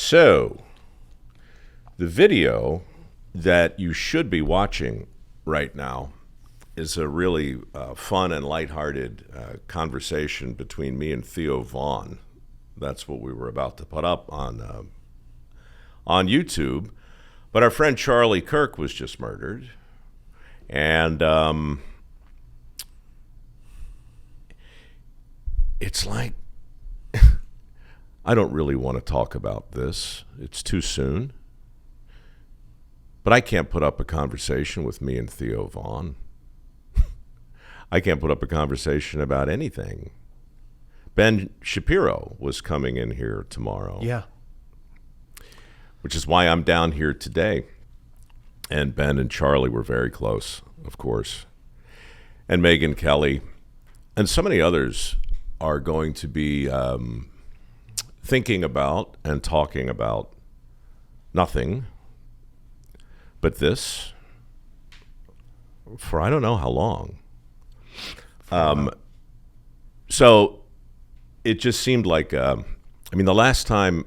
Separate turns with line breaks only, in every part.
So, the video that you should be watching right now is a really fun and lighthearted conversation between me and Theo Vaughn. That's what we were about to put up on YouTube. But our friend Charlie Kirk was just murdered. And it's like, I don't really want to talk about this. It's too soon. But I can't put up a conversation with me and Theo Vaughn. I can't put up a conversation about anything. Ben Shapiro was coming in here tomorrow.
Yeah.
Which is why I'm down here today. And Ben and Charlie were very close, of course. And Megyn Kelly. And so many others are going to be thinking about and talking about nothing but this for I don't know how long. So it just seemed like, the last time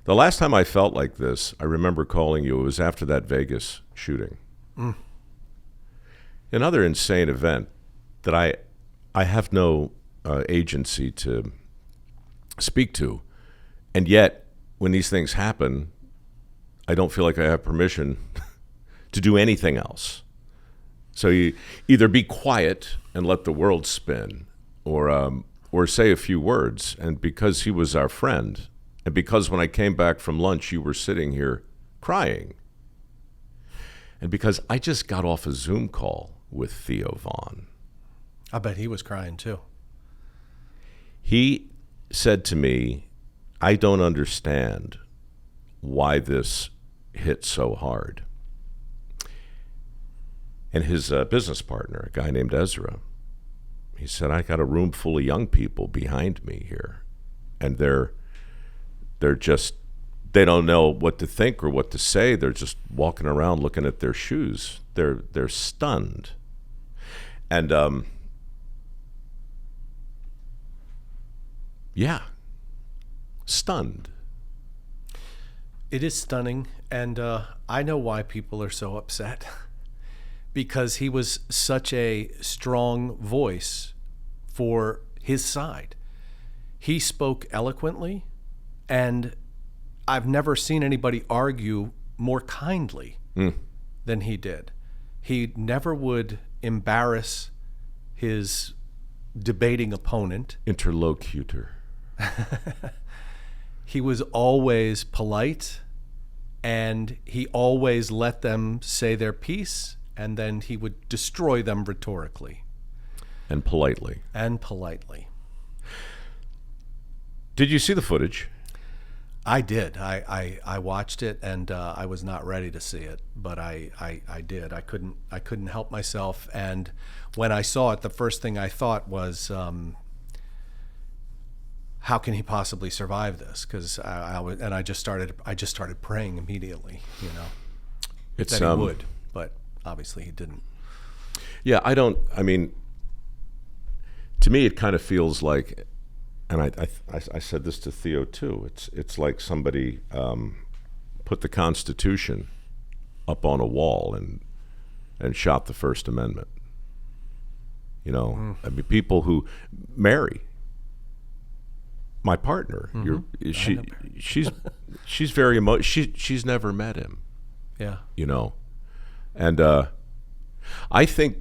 I felt like this, I remember calling you. It was after that Vegas shooting. Another insane event that I have no agency to speak to, and yet when these things happen, I don't feel like I have permission to do anything else. So you either be quiet and let the world spin, or say a few words. And because he was our friend, and because when I came back from lunch, you were sitting here crying, and because I just got off a Zoom call with Theo Vaughn.
I bet he was crying too.
He said to me, I don't understand why this hit so hard. And his business partner, a guy named Ezra, he said, I got a room full of young people behind me here, and they're just, they don't know what to think or what to say. They're just walking around looking at their shoes. They're stunned. And yeah, stunned.
It is stunning, and I know why people are so upset. Because he was such a strong voice for his side. He spoke eloquently, and I've never seen anybody argue more kindly than he did. He never would embarrass his debating opponent.
Interlocutor.
He was always polite, and he always let them say their piece, and then he would destroy them rhetorically.
And politely.
And politely.
Did you see the footage?
I did. I watched it, and I was not ready to see it, but I did. I couldn't help myself. And when I saw it, the first thing I thought was, how can he possibly survive this? Because I just started praying immediately. That he would, but obviously he didn't.
Yeah, to me it kind of feels like, and I said this to Theo too, it's like somebody put the Constitution up on a wall and shot the First Amendment. People who marry my partner, she's very she's never met him.
Yeah.
And I think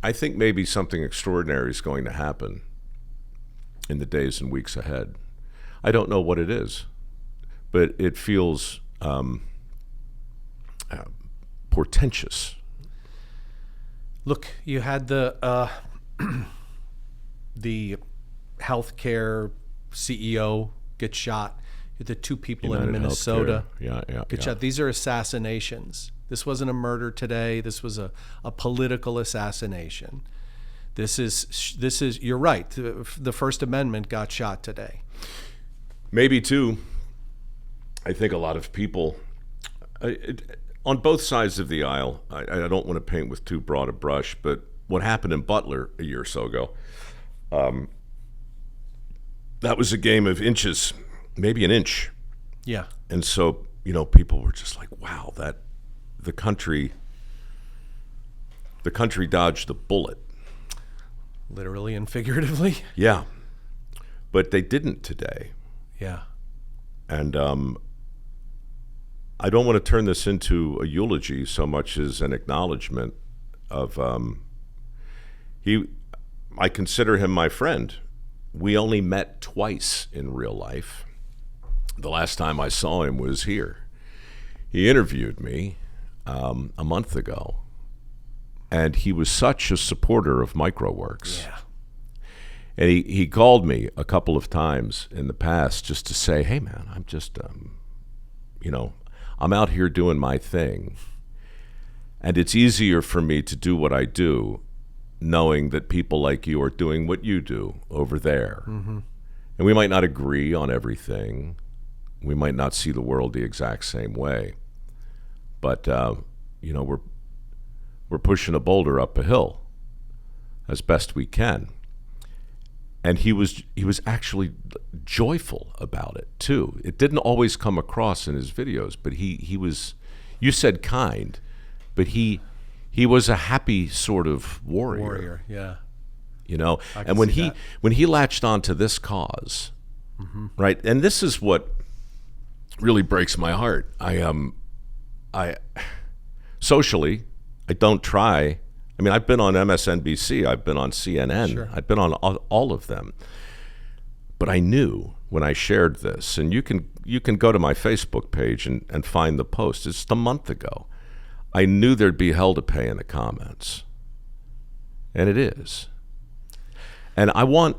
maybe something extraordinary is going to happen in the days and weeks ahead. I don't know what it is, but it feels portentous.
Look, you had the healthcare CEO get shot. You had the two people in Minnesota get shot. These are assassinations. This wasn't a murder today. This was a political assassination. This is. You're right. The First Amendment got shot today.
Maybe too. I think a lot of people, on both sides of the aisle. I don't want to paint with too broad a brush, but what happened in Butler a year or so ago, that was a game of inches, maybe an inch,
Yeah.
And so, people were just like, wow, that the country dodged a bullet.
Literally and figuratively.
Yeah. But they didn't today.
Yeah.
And I don't want to turn this into a eulogy so much as an acknowledgement of I consider him my friend. We only met twice in real life. The last time I saw him was here. He interviewed me a month ago, and he was such a supporter of MicroWorks.
Yeah.
And he called me a couple of times in the past just to say, hey, man, I'm just, I'm out here doing my thing. And it's easier for me to do what I do knowing that people like you are doing what you do over there.
Mm-hmm.
And we might not agree on everything. We might not see the world the exact same way. But, we're pushing a boulder up a hill as best we can. And he was actually joyful about it too. It didn't always come across in his videos, but he was, you said kind, but he was a happy sort of warrior.
Yeah.
And when he latched onto this cause,
mm-hmm.
right? And this is what really breaks my heart. I socially, I don't try. I mean, I've been on MSNBC, I've been on CNN,
Sure.
I've been on all of them. But I knew when I shared this, and you can go to my Facebook page and find the post. It's a month ago. I knew there'd be hell to pay in the comments, and it is. And I want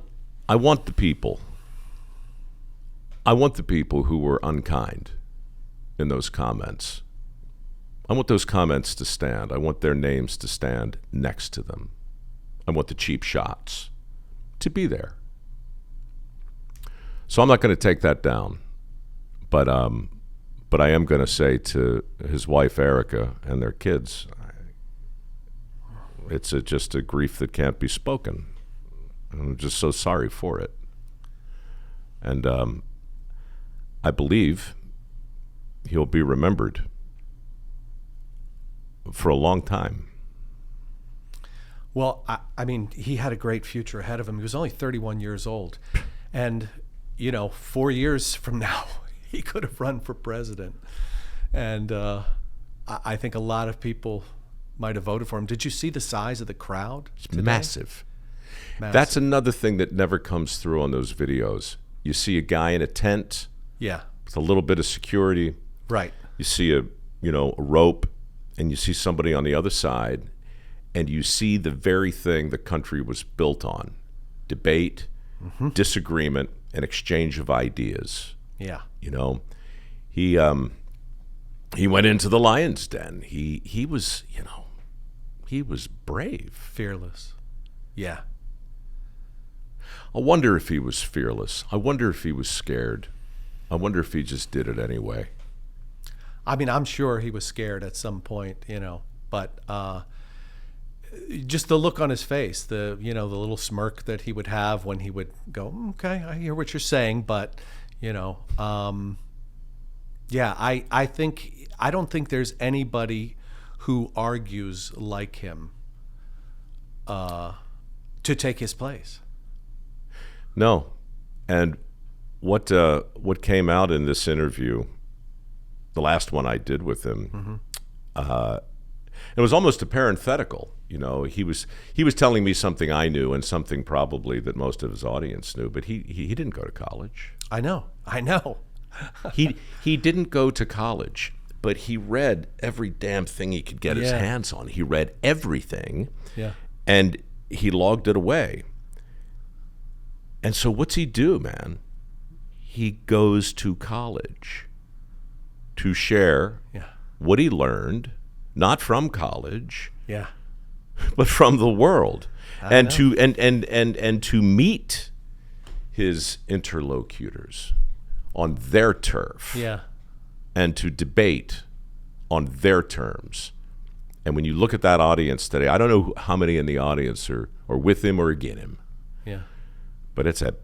the people. I want the people who were unkind in those comments. I want those comments to stand. I want their names to stand next to them. I want the cheap shots to be there. So I'm not going to take that down, but I am going to say to his wife Erica and their kids, it's just a grief that can't be spoken. I'm just so sorry for it, and I believe he'll be remembered for a long time.
Well, I mean, he had a great future ahead of him. He was only 31 years old. And, 4 years from now, he could have run for president. And I think a lot of people might have voted for him. Did you see the size of the crowd today?
Massive. That's another thing that never comes through on those videos. You see a guy in a tent
Yeah.
with a little bit of security.
Right.
You see a rope, and you see somebody on the other side, and you see the very thing the country was built on: debate,
mm-hmm.
disagreement, and exchange of ideas.
Yeah.
He went into the lion's den. He was, he was brave.
Fearless. Yeah.
I wonder if he was fearless. I wonder if he was scared. I wonder if he just did it anyway.
I mean, I'm sure he was scared at some point, but just the look on his face, the little smirk that he would have when he would go, okay, I hear what you're saying, but, yeah, I don't think there's anybody who argues like him to take his place.
No. And what came out in this interview, the last one I did with him,
Mm-hmm.
It was almost a parenthetical. He was telling me something I knew and something probably that most of his audience knew, but he didn't go to college.
I know.
He didn't go to college, but he read every damn thing he could get his hands on. He read everything, and he logged it away. And so what's he do, man? He goes to college to share what he learned, not from college, but from the world, and to meet his interlocutors on their turf, and to debate on their terms. And when you look at that audience today, I don't know how many in the audience are with him or against him, but it's a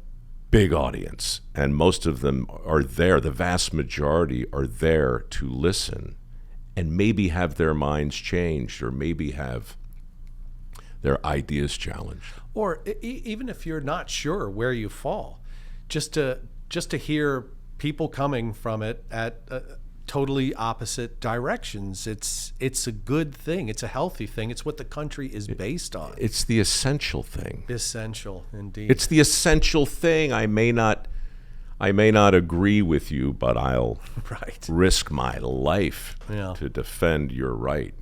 big audience, and most of them are there. The vast majority are there to listen and maybe have their minds changed or maybe have their ideas challenged.
Or even if you're not sure where you fall, just to hear people coming from it at totally opposite directions, it's a good thing. It's a healthy thing. It's what the country is based on.
It's the essential thing.
Essential, indeed.
It's the essential thing. I may not agree with you, but I'll
right.
risk my life
Yeah.
to defend your right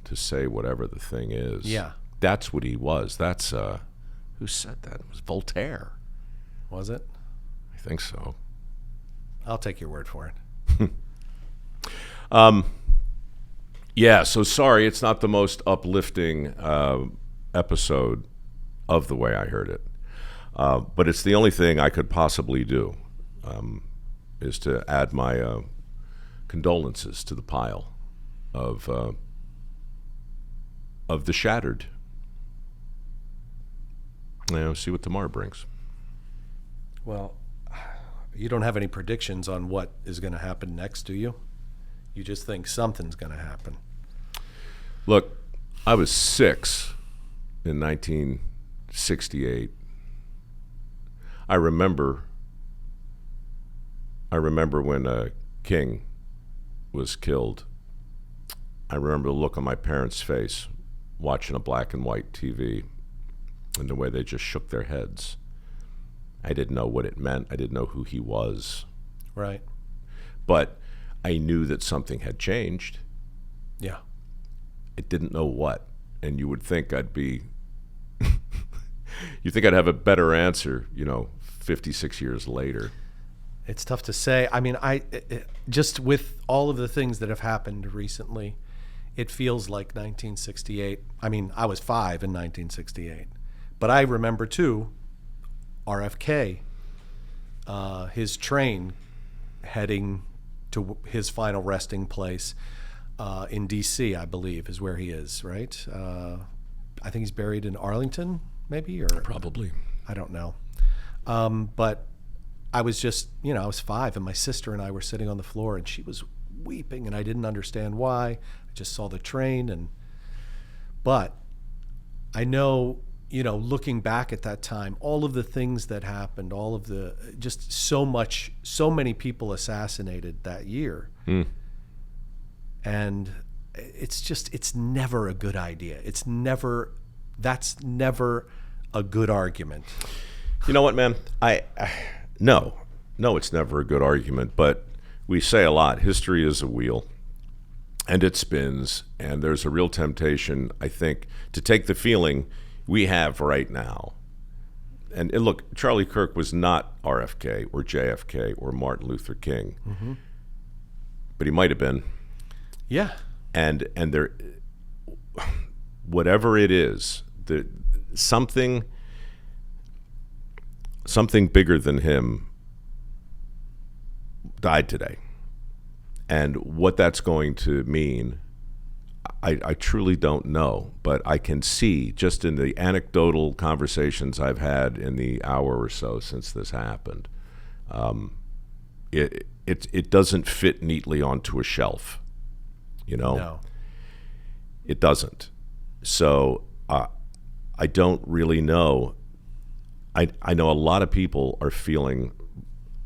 to say whatever the thing is.
Yeah.
That's what he was. That's who said that? It was Voltaire.
Was it?
I think so.
I'll take your word for it.
Yeah, so sorry, it's not the most uplifting episode of The Way I Heard It. But it's the only thing I could possibly do, is to add my condolences to the pile of the shattered. See what tomorrow brings.
Well, you don't have any predictions on what is going to happen next, do you? You just think something's going to happen.
Look, I was 6 in 1968. I remember when King was killed. I remember the look on my parents' face watching a black and white TV and the way they just shook their heads. I didn't know what it meant. I didn't know who he was.
Right.
But I knew that something had changed.
Yeah.
I didn't know what. And you would think I'd be, you think I'd have a better answer, 56 years later.
It's tough to say. I mean, just with all of the things that have happened recently, it feels like 1968. I mean, I was 5 in 1968. But I remember, too, RFK, his train heading to his final resting place in D.C., I believe, is where he is, right? I think he's buried in Arlington, maybe? Or
Probably.
I don't know. But I was just, I was 5, and my sister and I were sitting on the floor, and she was weeping, and I didn't understand why. I just saw the train, but I know, looking back at that time, all of the things that happened, all of the, just so many people assassinated that year. And it's never a good idea. That's never a good argument.
You know what, man? No, it's never a good argument, but we say a lot, history is a wheel, and it spins, and there's a real temptation, I think, to take the feeling we have right now. And look, Charlie Kirk was not RFK or JFK or Martin Luther King, but he might have been.
Yeah.
And there, whatever it is, something bigger than him died today. And what that's going to mean, I truly don't know, but I can see just in the anecdotal conversations I've had in the hour or so since this happened, it doesn't fit neatly onto a shelf,
No.
It doesn't. So I don't really know. I know a lot of people are feeling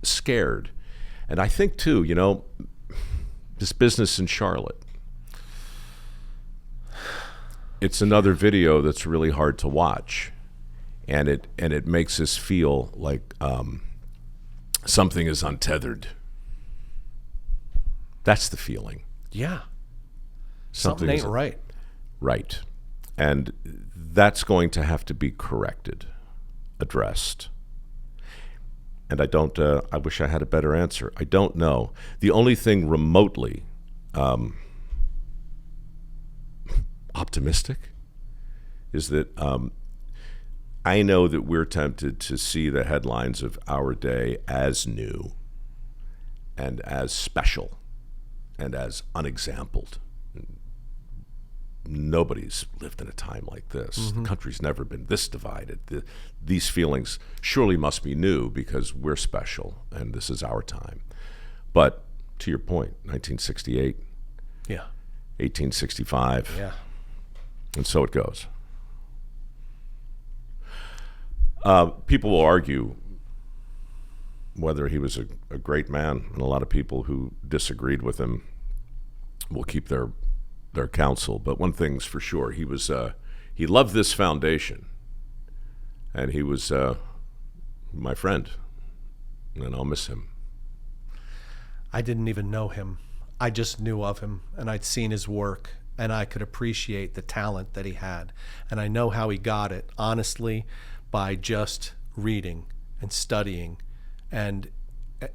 scared, and I think too, this business in Charlotte. It's another video that's really hard to watch, and it makes us feel like something is untethered. That's the feeling.
Yeah.
Something
ain't
is
right.
Right. And that's going to have to be corrected, addressed. And I wish I had a better answer. I don't know. The only thing remotely optimistic is that I know that we're tempted to see the headlines of our day as new and as special and as unexampled. nobody's lived in a time like this. The country's never been this divided. These feelings surely must be new because we're special and this is our time. But to your point, 1968,
Yeah.
1865,
Yeah.
and so it goes. People will argue whether he was a great man, and a lot of people who disagreed with him will keep their counsel. But one thing's for sure, he loved this foundation, and he was my friend, and I'll miss him.
I didn't even know him. I just knew of him, and I'd seen his work, and I could appreciate the talent that he had. And I know how he got it, honestly, by just reading and studying. And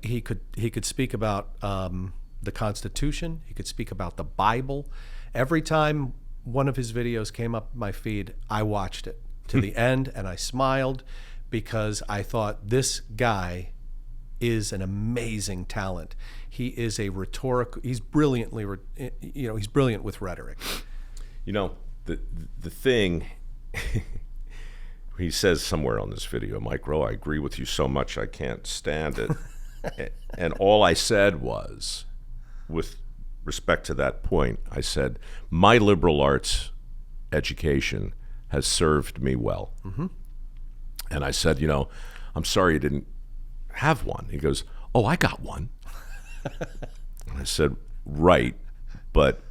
he could speak about the Constitution. He could speak about the Bible. Every time one of his videos came up my feed, I watched it to the end, and I smiled because I thought, this guy is an amazing talent. He is a rhetorical. He's brilliant with rhetoric.
You know, the thing he says somewhere on this video, Mike Rowe, I agree with you so much I can't stand it. And all I said was, with respect to that point, I said, my liberal arts education has served me well. And I said, I'm sorry you didn't have one. He goes, oh, I got one. And I said, right, but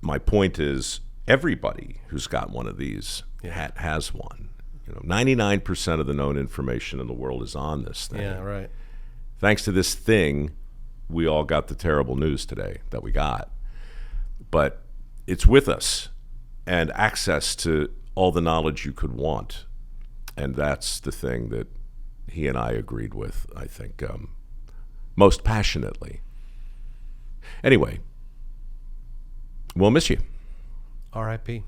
my point is everybody who's got one of these has one. 99% of the known information in the world is on this thing.
Yeah, right.
Thanks to this thing, we all got the terrible news today that we got. But it's with us, and access to all the knowledge you could want. And that's the thing that he and I agreed with, I think, most passionately. Anyway, we'll miss you.
R.I.P.